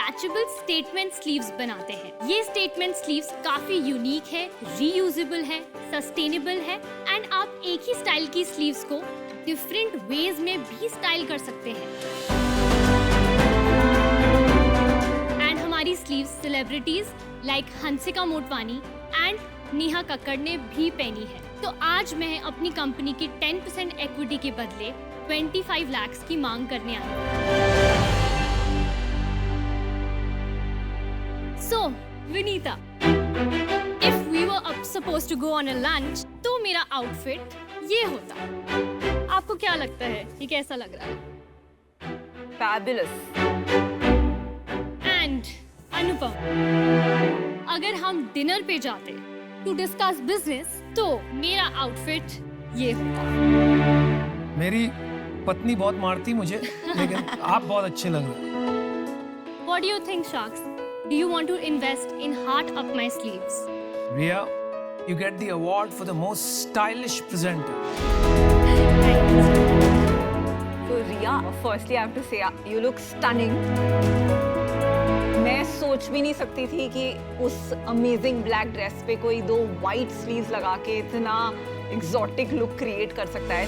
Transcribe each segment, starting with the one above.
Detachable statement sleeves बनाते हैं। ये स्टेटमेंट स्लीव्स काफी यूनिक है, रीयूजेबल है, सस्टेनेबल है एंड आप एक ही स्टाइल की स्लीव्स को डिफरेंट वेज में भी स्टाइल कर सकते हैं। एंड हमारी sleeves celebrities like Hansika Motwani and Neha Kakkar ने भी पहनी है। तो आज मैं अपनी कंपनी की 10% इक्विटी के बदले 25 लाख की मांग करने आई हूँ। So, Vinita, if we were supposed to go on a lunch, तो मेरा आउटफिट ये होता। आपको क्या लगता है? ये कैसा लग रहा है? Fabulous. And अनुपम, अगर हम डिनर पे जाते to discuss business, तो मेरा आउटफिट ये होता। मेरी पत्नी बहुत मारती मुझे, लेकिन आप बहुत अच्छे लग रहे हो। What do you think, Sharks? Do you want to invest in heart up my sleeves? Riya, you get the award for the most stylish presenter. So Riya, firstly I have to say you look stunning. मैं सोच भी नहीं सकती थी कि उस amazing black dress पे कोई 2 वाइट स्लीव्स लगा के इतना एक्सोटिक लुक क्रिएट कर सकता है।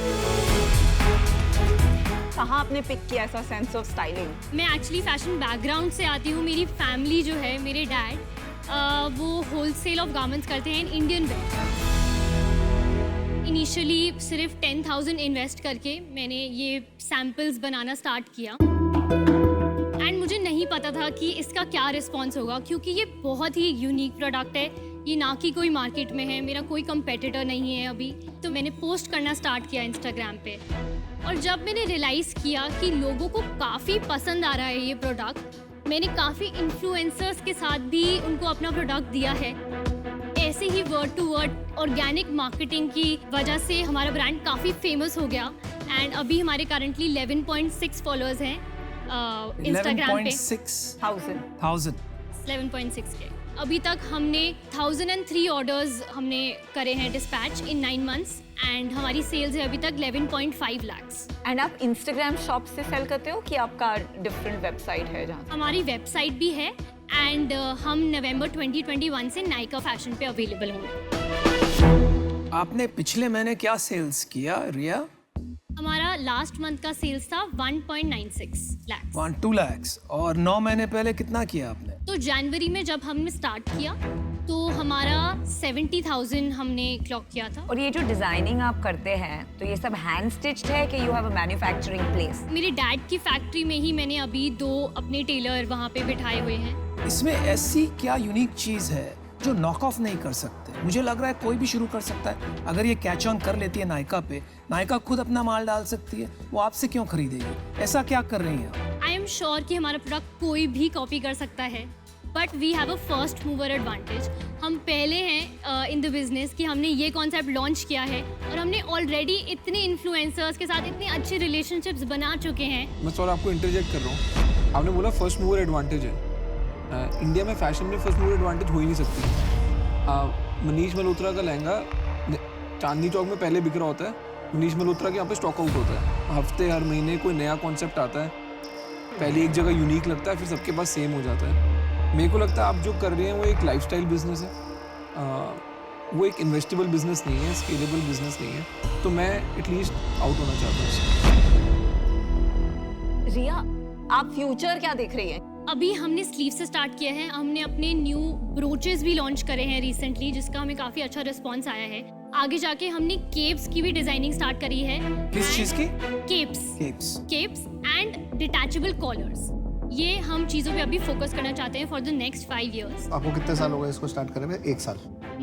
कहाँ आपने पिक किया ऐसा सेंस ऑफ स्टाइलिंग? मैं एक्चुअली फैशन बैकग्राउंड से आती हूँ। मेरी फैमिली जो है, मेरे डैड वो होलसेल ऑफ गारमेंट्स करते हैं इन इंडियन वेयर। इनिशियली सिर्फ 10,000 इन्वेस्ट करके मैंने ये सैम्पल्स बनाना स्टार्ट किया एंड मुझे नहीं पता था कि इसका क्या रिस्पॉन्स होगा, क्योंकि ये बहुत ही यूनिक प्रोडक्ट है। ये ना कि कोई मार्केट में है, मेरा कोई कंपेटिटर नहीं है अभी। तो मैंने पोस्ट करना स्टार्ट किया इंस्टाग्राम पे और जब मैंने रियलाइज़ किया कि लोगों को काफ़ी पसंद आ रहा है ये प्रोडक्ट, मैंने काफ़ी इन्फ्लुएंसर्स के साथ भी उनको अपना प्रोडक्ट दिया है। ऐसे ही word to word organic marketing की वजह से हमारा ब्रांड काफ़ी फेमस हो गया एंड अभी हमारे करंटली 11.6 फॉलोअर्स हैं इंस्टाग्राम पे। 11,600 11.6 के। अभी तक हमने 1003 ऑर्डर्स हमने करे हैं डिस्पैच इन 9 मंथ्स एंड हमारी सेल्स है अभी तक 11.5 लाख्स। एंड आप इंस्टाग्राम शॉप से सेल करते हो कि आपका डिफरेंट वेबसाइट है जहाँ? हमारी वेबसाइट भी है एंड हम नवंबर 2021 से नायका फैशन पे अवेलेबल होंगे। आपने पिछले महीने क्या सेल्स किया रिया? हमारा लास्ट मंथ का सेल्स था 1.96 लाख। 1-2 lakhs। और 9 महीने पहले कितना किया आपने? तो जनवरी में जब हमने स्टार्ट किया तो हमारा 70,000 हमने क्लॉक किया था। और ये जो डिजाइनिंग आप करते हैं तो ये सब हैंड स्टिच्ड है कि you have a manufacturing place? मेरे डैड की फैक्ट्री में ही मैंने अभी 2 अपने टेलर वहाँ पे बिठाए हुए हैं। इसमें ऐसी क्या यूनिक चीज है जो नॉक ऑफ नहीं कर सकते? मुझे लग रहा है कोई भी शुरू कर सकता है। अगर ये कैच ऑन कर लेती है नायका पे, नायका खुद अपना माल डाल सकती है, वो आपसे क्यों खरीदेगी? ऐसा क्या कर रही हैं आप? आई एम श्योर कि हमारा प्रोडक्ट कोई भी कॉपी कर सकता है, but we have a first mover advantage. हम पहले हैं इन द बिजनेस कि हमने ये कॉन्सेप्ट लॉन्च किया है और हमने ऑलरेडी इतने इन्फ्लुएंसर्स के साथ इतने अच्छे रिलेशनशिप्स बना चुके हैं। मैं सॉरी आपको इंटरजेक्ट कर रहा हूँ। आपने बोला फर्स्ट मूवर एडवांटेज है। इंडिया में फैशन में फर्स्ट मूवर एडवांटेज हो ही नहीं सकती। मनीष मल्होत्रा का लहंगा चांदनी चौक में पहले बिक रहा होता है, मनीष मल्होत्रा के यहाँ पे स्टॉक आउट होता है। हफ्ते हर महीने कोई नया कॉन्सेप्ट आता है, पहले एक जगह यूनिक लगता है, फिर सबके पास सेम हो जाता है। मेरे को लगता है आप जो कर रहे हैं वो एक लाइफस्टाइल बिजनेस है, वो एक इन्वेस्टेबल बिजनेस नहीं है, स्केलेबल बिजनेस नहीं है। तो मैं एटलीस्ट आउट होना चाहता हूँ। रिया, आप फ्यूचर क्या देख रही हैं? अभी हमने स्लीव से स्टार्ट किया है। हमने अपने न्यू ब्रोचेस भी लॉन्च करे हैं रिसेंटली, जिसका हमें काफी अच्छा रिस्पॉन्स आया है। आगे जाके हमने केप्स की भी डिजाइनिंग स्टार्ट करी है। किस चीज की? Capes and detachable collars. ये हम चीजों पे अभी फोकस करना चाहते हैं फॉर द नेक्स्ट 5 years। आपको कितने साल हो गए इसको स्टार्ट करे में? 1 साल?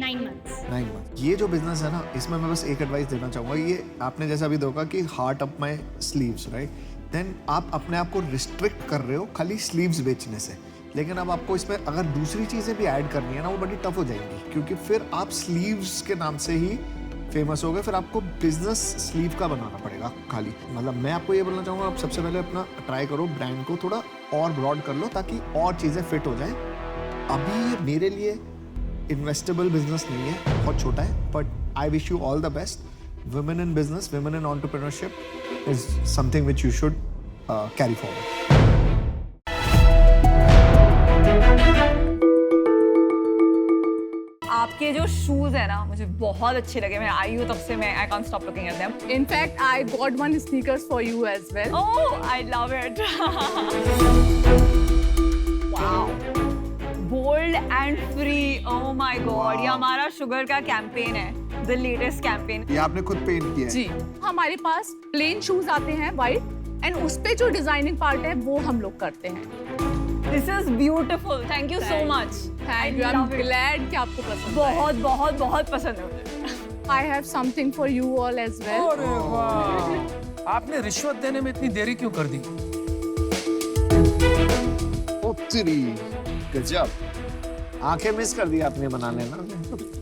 9 months। 9 months। ये जो बिजनेस है ना, इसमें मैं बस एक एडवाइस देना चाहूँगा। ये आपने जैसा अभी देखा कि heart up my sleeves, right? Then आप अपने आप को रिस्ट्रिक्ट कर रहे हो खाली स्लीव्स बेचने से, लेकिन अब आपको इसमें अगर दूसरी चीज़ें भी ऐड करनी है ना, वो बड़ी टफ हो जाएंगी, क्योंकि फिर आप स्लीव्स के नाम से ही फेमस हो गए। फिर आपको बिजनेस स्लीव का बनाना पड़ेगा खाली। मतलब मैं आपको ये बोलना चाहूँगा, आप सबसे पहले अपना ट्राई करो, ब्रांड को थोड़ा और ब्रॉड कर लो ताकि और चीज़ें फिट हो जाएं। अभी ये मेरे लिए इन्वेस्टेबल बिजनेस नहीं है, बहुत छोटा है, but I wish you all the best. Women in business, women in entrepreneurship is something which you should carry forward. आपके जो शूज है ना मुझे बहुत अच्छे लगे. मैं आई हूँ तब से मैं I can't stop looking at them. In fact, I bought one sneakers for you as well. Oh, I love it. Wow. Bold and free. Oh my God. ये हमारा शुगर का कैंपेन है. The latest campaign. ये आपने खुद paint किया है? जी, हमारे पास प्लेन शूज आते हैं वाइट एंड उस पे जो डिजाइनिंग पार्ट है वो हम लोग करते हैं. This is beautiful. Thank you so much. Thank you. I am glad कि आपको पसंद बहुत बहुत बहुत पसंद है मुझे. I have something for you all as well. अरे वाह, आपने रिश्वत देने में इतनी देरी क्यों कर दी? ओ तेरी गजब. आंखें मिस कर दी आपने बनाने ना.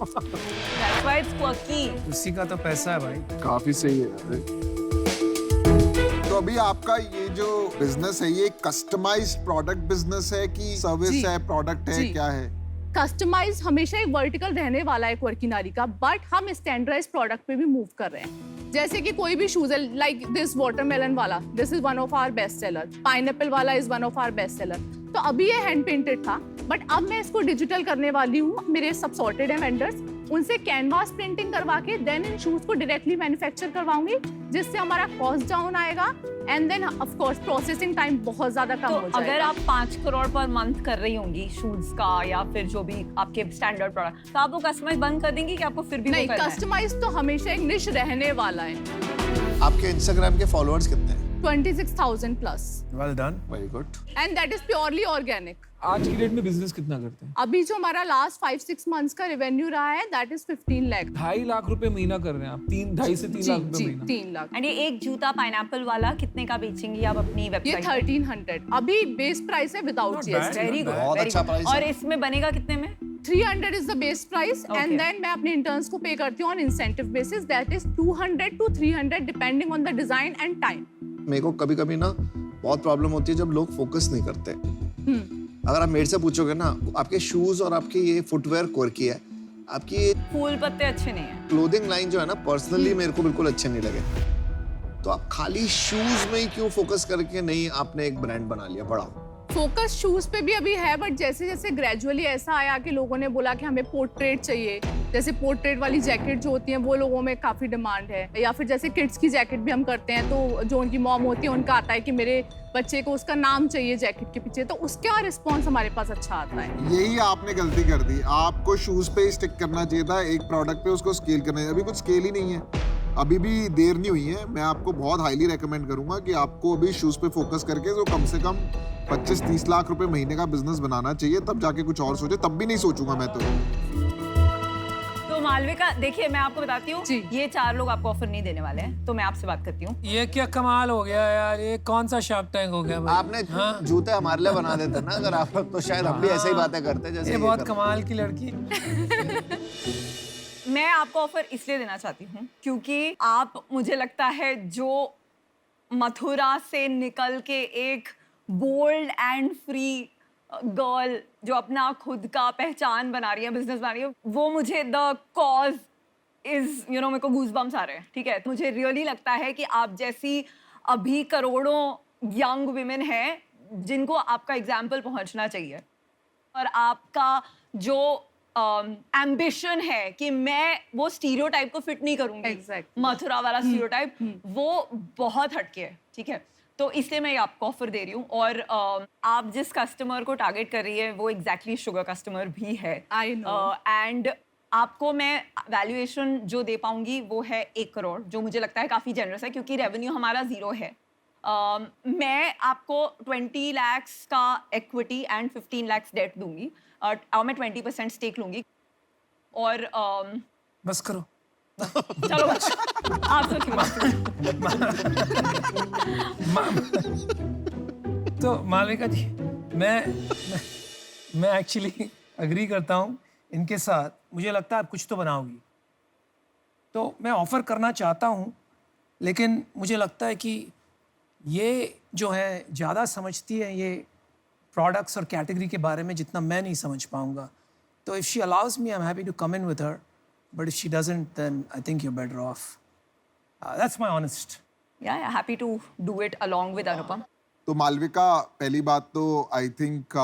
That's why it's quirky. उसी का तो पैसा है भाई. काफी सही है. तो अभी आपका ये जो बिजनेस है ये कस्टमाइज्ड प्रोडक्ट बिजनेस है कि सर्विस जी, है, प्रोडक्ट है, जी. क्या है? कस्टमाइज हमेशा एक वर्टिकल रहने वाला है क्वर्की नारी का, बट हम स्टैंडर्डाइज प्रोडक्ट पे भी मूव कर रहे हैं. जैसे कि कोई भी शूज है, लाइक दिस वाटरमेलन वाला, this is one of our best seller. Pineapple वाला is one of our best seller. तो अभी ये हैंड पेंटेड था, बट अब मैं इसको डिजिटल करने वाली हूँ. मेरे सब सॉर्टेड है वेंडर्स, उनसे कैनवास प्रिंटिंग करवा के देन इन शूज को डायरेक्टली मैन्युफैक्चर करवाऊंगी, जिससे हमारा कॉस्ट डाउन आएगा and then of course processing time बहुत ज्यादा कम तो हो जाएगा. अगर आप 5 करोड़ पर मंथ कर रही होंगी शूज का या फिर जो भी आपके स्टैंडर्ड प्रोडक्ट, तो आप वो कस्टमाइज बंद कर देंगी कि आपको फिर भी नहीं, वो करना है? कस्टमाइज तो हमेशा एक निश रहने वाला है. आपके इंस्टाग्राम के फॉलोअर्स कितने हैं? 26,000 plus well done. Very good. And that is purely organic. आज की डेट में बिजनेस कितना करते हैं? अभी जो हमारा लास्ट 5-6 मंथ्स का रेवेन्यू रहा है दैट इज 15 लाख. 2.5 लाख रुपए महीना कर रहे हैं आप. 2.5 से 3 जी लाख रुपए जी महीना. 3 लाख. एंड ये एक जूता पाइनएप्पल वाला कितने का बेचेंगी आप अपनी ये वेबसाइट? 1300 अभी बेस प्राइस है विदाउट जीएसटी. Very good. बहुत अच्छा प्राइस और है. इसमें बनेगा कितने में? 300 is the base price Okay. And then मैं अपने इंटर्न्स को पे करती हूँ on incentive basis. That is 200 to 300 depending on the design and time. मेरे को कभी कभी ना बहुत प्रॉब्लम होती है जब लोग फोकस नहीं करते. अगर आप मेरे से पूछोगे ना, आपके शूज और आपके ये फुटवेयर क्वर्की है, आपकी ये फूल पत्ते अच्छे नहीं है. क्लोथिंग लाइन जो है ना, पर्सनली मेरे को बिल्कुल अच्छे नहीं लगे. तो आप खाली शूज में ही क्यों फोकस करके नहीं आपने एक ब्रांड बना लिया बड़ा? फोकस शूज पे भी अभी है, बट जैसे जैसे ग्रेजुअली ऐसा आया कि लोगों ने बोला कि हमें पोर्ट्रेट चाहिए, जैसे पोर्ट्रेट वाली जैकेट जो होती है वो लोगों में काफी डिमांड है. या फिर जैसे किड्स की जैकेट भी हम करते हैं, तो जो उनकी मॉम होती है उनका आता है कि मेरे बच्चे को उसका नाम चाहिए जैकेट के पीछे, तो उसका रिस्पॉन्स हमारे पास अच्छा आता है. यही आपने गलती कर दी. आपको शूज पे स्टिक करना चाहिए था, एक प्रोडक्ट पे उसको स्केल करना चाहिए. अभी कुछ स्केल ही नहीं है. अभी भी देर नहीं हुई है. मैं आपको बहुत हाईली रेकमेंड करूंगा कि आपको अभी शूज पे फोकस करके जो कम से कम 25-30 लाख रुपए महीने का बिजनेस बनाना चाहिए, तब जाके कुछ और सोचे. तब भी नहीं सोचूंगा मैं तो. तो मालविका देखिए, मैं आपको बताती हूँ, जी. ये 4 लोग आपको ऑफर नहीं देने वाले हैं, तो मैं आपसे बात करती हूँ. ये क्या कमाल हो गया यार, ये कौन सा शार्क टैंक हो गया भाई? आपने जूते हमारे लिए बना देते ना अगर आप लोग, तो शायद हम भी ऐसे ही बातें करते जैसे ये ये बहुत करते. कमाल की लड़की. मैं आपको ऑफर इसलिए देना चाहती हूँ क्योंकि आप, मुझे लगता है, जो मथुरा से निकल के एक बोल्ड एंड फ्री गर्ल जो अपना खुद का पहचान बना रही है, बिजनेस बना रही है, वो मुझे द कॉज इज मेरे को गूज बम्स आ रहे हैं. ठीक है, मुझे रियली लगता है कि आप जैसी अभी करोड़ों यंग विमेन हैं जिनको आपका एग्जाम्पल पहुंचना चाहिए, और आपका जो एम्बिशन है कि मैं वो स्टीरियोटाइप को फिट नहीं करूंगी. Exactly. मथुरा वाला स्टीरियोटाइप वो बहुत हटके है. ठीक है, तो इसलिए मैं आपको ऑफर दे रही हूँ. और आप जिस कस्टमर को टारगेट कर रही है वो एग्जैक्टली शुगर कस्टमर भी है. I know. एंड आपको मैं वैल्यूएशन जो दे पाऊंगी वो है 1 करोड़, जो मुझे लगता है काफ़ी जनरस है क्योंकि रेवेन्यू हमारा 0 है. मैं आपको 20 लाख का इक्विटी एंड 15 लाख डेट दूंगी, और मैं 20% स्टेक लूंगी. और बस करो. चलो आप तो मालविका जी, मैं एक्चुअली अग्री करता हूँ इनके साथ. मुझे लगता है आप कुछ तो बनाओगी, तो मैं ऑफ़र करना चाहता हूँ, लेकिन मुझे लगता है कि ये जो है ज़्यादा समझती है ये प्रोडक्ट्स और कैटेगरी के बारे में जितना मैं नहीं समझ पाऊँगा. तो if she allows me, I am happy to come in with her, but if she doesn't then I think you better off. That's my honest. Happy to do it along with Anupam. तो मालविका, पहली बात तो I think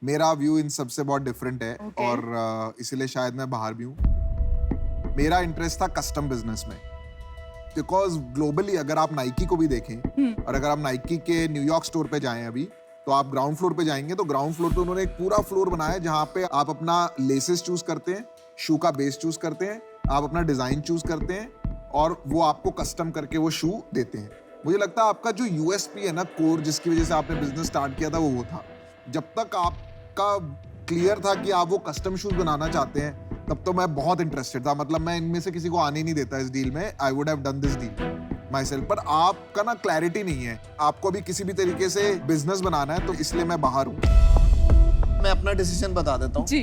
मेरा view इन सबसे बहुत different है और इसीलिए शायद मैं बाहर भी हूँ। मेरा इंटरेस्ट था कस्टम बिजनेस में, बिकॉज ग्लोबली अगर आप नाइकी को भी देखें और अगर आप नाइकी के न्यूयॉर्क स्टोर पे जाएं अभी, तो आप ग्राउंड फ्लोर पे जाएंगे तो ग्राउंड फ्लोर पे उन्होंने एक पूरा फ्लोर बनाया है जहाँ पे आप अपना लेसेस चूज करते हैं, शू का बेस चूज करते हैं, आप अपना डिजाइन चूज करते हैं और वो आपको कस्टम करके वो शू देते हैं। मुझे लगता है आपका जो यूएसपी है ना, कोर जिसकी वजह से आपने बिजनेस स्टार्ट किया था, वो था। जब तक आपका क्लियर था कि आप वो कस्टम शूज बनाना चाहते हैं, तब तो मैं बहुत इंटरेस्टेड था। मतलब मैं इनमें से किसी को आने नहीं देता इस डील में। I would have done this deal my self. पर आपका ना क्लैरिटी नहीं है, आपको अभी किसी भी तरीके से बिजनेस बनाना है, तो इसलिए मैं बाहर हूँ। मैं अपना डिसीजन बता देता हूँ जी।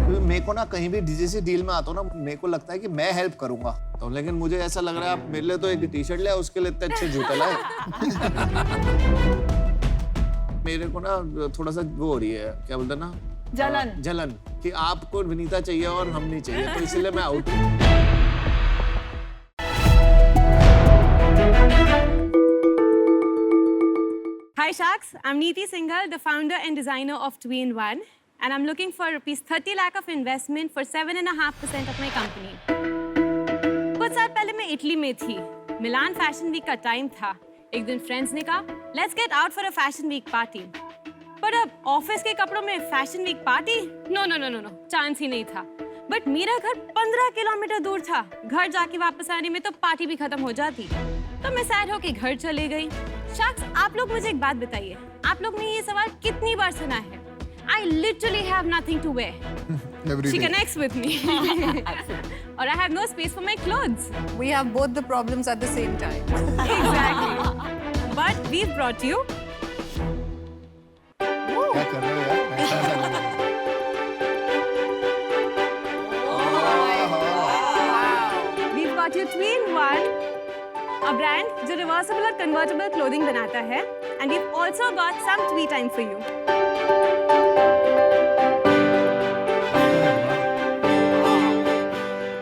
क्योंकि मेरे को ना कहीं भी डीजीसी डील में आता हूँ ना, मेरे को लगता है कि मैं हेल्प करूंगा, तो लेकिन मुझे ऐसा लग रहा है आप मेरे लिए तो एक टी शर्ट ले, उसके लिए इतने अच्छे जूते लाए। मेरे को ना थोड़ा सा वो हो रही है, क्या बोलते हैं ना, जलन कि आपको विनीता चाहिए और हम नहीं चाहिए, तो इसलिए मैं आउट हूँ। Hi Sharks, I'm Neeti Singhal, the founder and designer of 2-in-1, and I'm looking for rupees 30 lakh of investment for 7.5% of my company. कुछ साल पहले मैं इटली में थी, मिलान फैशन वीक का टाइम था। एक दिन फ्रेंड्स ने कहा, let's get out for a fashion week party. पर अब ऑफिस के कपड़ों में fashion week party? No, chance ही नहीं था। बट मेरा घर 15 किलोमीटर दूर था, घर जाके वापस आने में तो पार्टी भी खत्म हो जाती। तो मैं सैड होके घर चले गई। शार्क्स, आप लोग मुझे एक बात बताइए, आप लोग ने ये सवाल कितनी बार सुना है? I literally have nothing to wear. She connects with me. Or I have no space for my clothes. We have both the problems at the same time. Exactly. But we've brought you क्या कर रहे हो यार? ऐसा लग रहा है। we've got you 2-in-1, a brand जो reversible और convertible clothing बनाता है, and we've also got some Twee time for you.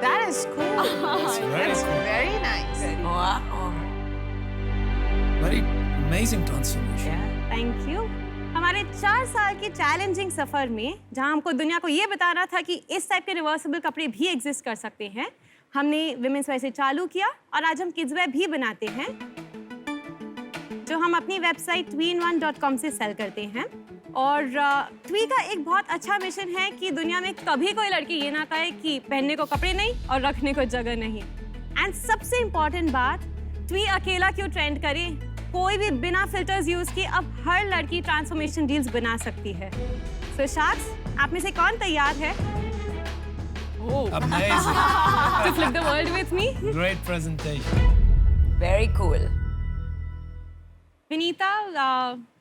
That is cool. That's very nice. Very amazing transformation. Thank you. हमारे 4 साल के चैलेंजिंग सफर में, जहां हमको दुनिया को ये बताना था कि इस टाइप के रिवर्सिबल कपड़े भी एग्जिस्ट कर सकते हैं, हमने विमेंस वेयर से चालू किया और आज हम किड्स वेयर भी बनाते हैं, जो हम अपनी वेबसाइट twee-in-1.com से सेल करते हैं। और ट्वी का एक बहुत अच्छा मिशन है कि दुनिया में कभी कोई लड़की ये ना कहे कि पहनने को कपड़े नहीं और रखने को जगह नहीं। एंड सबसे इम्पॉर्टेंट बात, ट्वी अकेला क्यों ट्रेंड करे, कोई भी बिना फिल्टर्स यूज किए अब हर लड़की ट्रांसफॉर्मेशन डील्स बना सकती है। सो शार्क्स, आप में से कौन तैयार है? Amazing. To flip the world with me? Great presentation. Very cool. Vinita,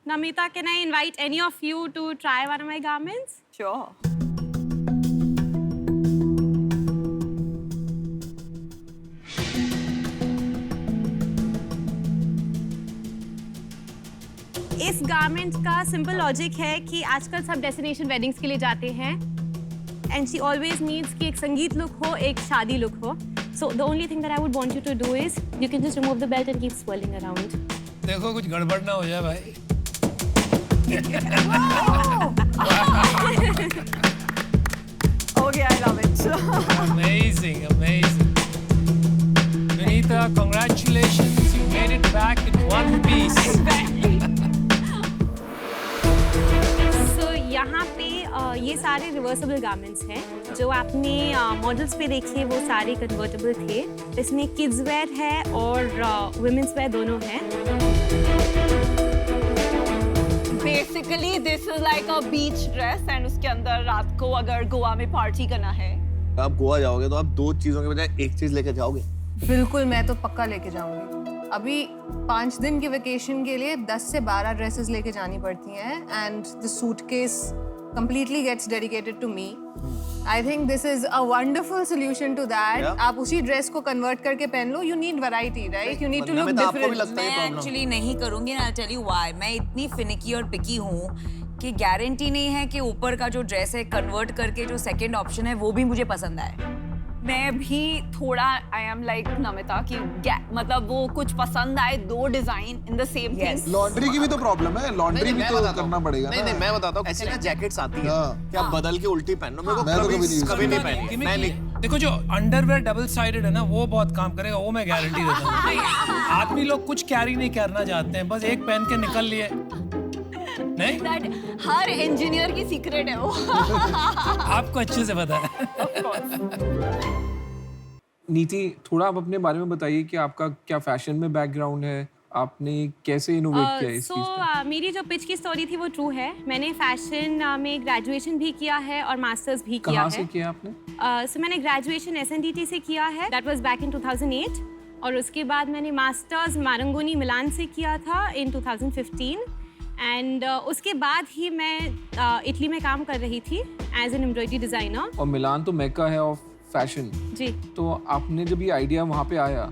Namita, can I invite any of you to try one of my garments? Sure. इस गारमेंट का सिंपल लॉजिक है कि आजकल सब डेस्टिनेशन वेडिंग्स के लिए जाते हैं, एंड शी ऑलवेज नीड्स कि एक संगीत लुक हो, एक शादी लुक हो। So the only thing that I would want you to do is you can just remove the belt and keep swelling around. देखो कुछ गड़बड़ ना हो जाए भाई। Okay, I love it. Amazing, amazing. Vinita, congratulations. You made it back in one piece. सो यहाँ पे ये सारे रिवर्सिबल गारमेंट्स हैं, जो आपने मॉडल्स पे देखे वो सारे कन्वर्टेबल थे। इसमें किड्स वेयर है और वुमेन्स वेयर दोनों हैं। Basically, this is like a beach dress and उसके अंदर रात को अगर गोवा में पार्टी करना है। आप गोवा जाओगे तो आप 2 चीजों के बजाय एक चीज लेके जाओगे। बिल्कुल, मैं तो पक्का लेके जाऊंगी। अभी 5 दिन के वेकेशन के लिए 10 से 12 ड्रेसेस लेके जानी पड़ती हैं, and the suitcase completely gets dedicated to me. I think this is a wonderful solution to that. Yeah. आप उसी ड्रेस को कन्वर्ट करके पहन लो. You need variety, right? You need to look different. मैं एक्चुअली नहीं करूंगी ना, I'll tell you why. मैं इतनी फिनिकी और पिकी हूँ कि गारंटी नहीं है कि ऊपर का जो ड्रेस है कन्वर्ट करके जो सेकंड ऑप्शन है वो भी मुझे पसंद आए। मैं भी थोड़ा आई एम लाइक नमिता कि मतलब वो कुछ पसंद आए दो design in the same thing. Laundry की भी तो प्रॉब्लम है, लॉन्ड्री भी तो करना पड़ेगा नहीं ना। नहीं मैं बताता हूँ, ऐसे ना जैकेट्स आती है हाँ। कि आप बदल के उल्टी पहनो, मेरे को मैं तो कभी नहीं कभी नहीं पहनी, गिमिक मैं ये- नहीं। देखो जो अंडरवेयर डबल साइडेड है ना वो बहुत काम करेगा, वो मैं गारंटी देता हूँ। आदमी लोग कुछ कैरी नहीं करना चाहते हैं, बस एक पहन के निकल लिए नहीं। दैट हर इंजीनियर की सीक्रेट है वो। आपको अच्छे से पता है। नीति, थोड़ा आप अपने बारे में बताइए कि आपका क्या फैशन में बैकग्राउंड है, आपने कैसे इनोवेट किया इस चीज़ पे? मेरी जो पिच की स्टोरी थी वो ट्रू है। मैंने फैशन में ग्रेजुएशन भी किया है और मास्टर्स भी किया कहाँ है। से किया आपने? सो मैंने ग्रेजुएशन SNDT से किया है, दैट वाज बैक इन 2008, और उसके बाद मैंने मास्टर्स मारंगोनी मिलान से किया था इन 2015, एंड उसके बाद ही मैं इटली में काम कर रही थी एज एन एम्ब्रॉयडरी डिज़ाइनर। और मिलान तो मेका है ऑफ फैशन, जी। तो आपने जब ये आइडिया वहाँ पे आया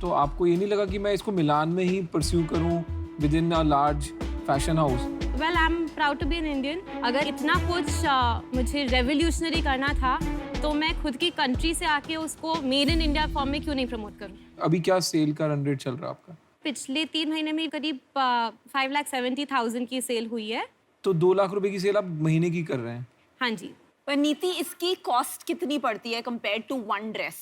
तो आपको ये नहीं लगा कि मैं इसको मिलान में ही परस्यू करूँ within a large fashion house? Well, I am proud to be an Indian. अगर इतना कुछ मुझे रेवोल्यूशनरी करना था तो मैं खुद की कंट्री से आके उसको मेड इन इंडिया फॉर्म में क्यों नहीं प्रमोट करूँ। अभी क्या सेल का रन रेट चल रहा है आपका? पिछले 3 महीने में करीब 5,70,000 की सेल हुई है। तो 2 लाख रुपए की सेल आप महीने की कर रहे हैं? हाँ जी। पर नीति, इसकी कॉस्ट कितनी पड़ती है compare to one dress?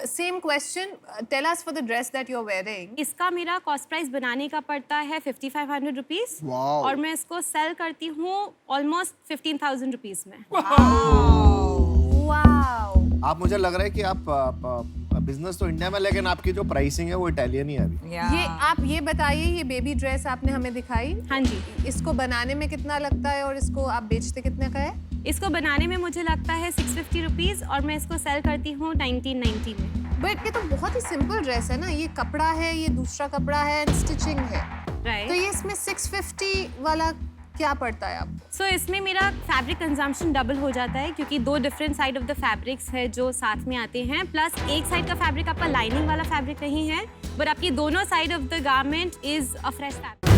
Same question. Tell us for the dress that you're wearing. इसका मेरा कॉस्ट प्राइस बनाने का पड़ता है 5,500 रुपीज़, वाओ। और मैं इसको सेल करती हूँ ऑलमोस्ट 15,000 रुपीज़ में। आप, मुझे लग रहा है कि आप बिजनेस तो इंडिया में, लेकिन आपकी जो प्राइसिंग है वो इटालियन ही है अभी। ये आप ये बताइए, ये बेबी ड्रेस आपने हमें दिखाई, हाँ जी। इसको बनाने में कितना लगता है और इसको आप बेचते कितने का है? इसको बनाने में मुझे लगता है 650 रुपीज़, और मैं इसको सेल करती हूँ 1990 में। बट ये तो बहुत ही सिंपल ड्रेस है ना, ये कपड़ा है, ये दूसरा कपड़ा है, स्टिचिंग है, तो राइट। ये इसमें 650 वाला क्या पड़ता है आपको? सो इसमें मेरा फैब्रिक कंजम्पशन डबल हो जाता है, क्योंकि 2 different side of the fabrics है जो साथ में आते हैं, प्लस एक साइड का फैब्रिक आपका लाइनिंग वाला फैब्रिक नहीं है, बट आपकी दोनों side of the garment is a fresh fabric.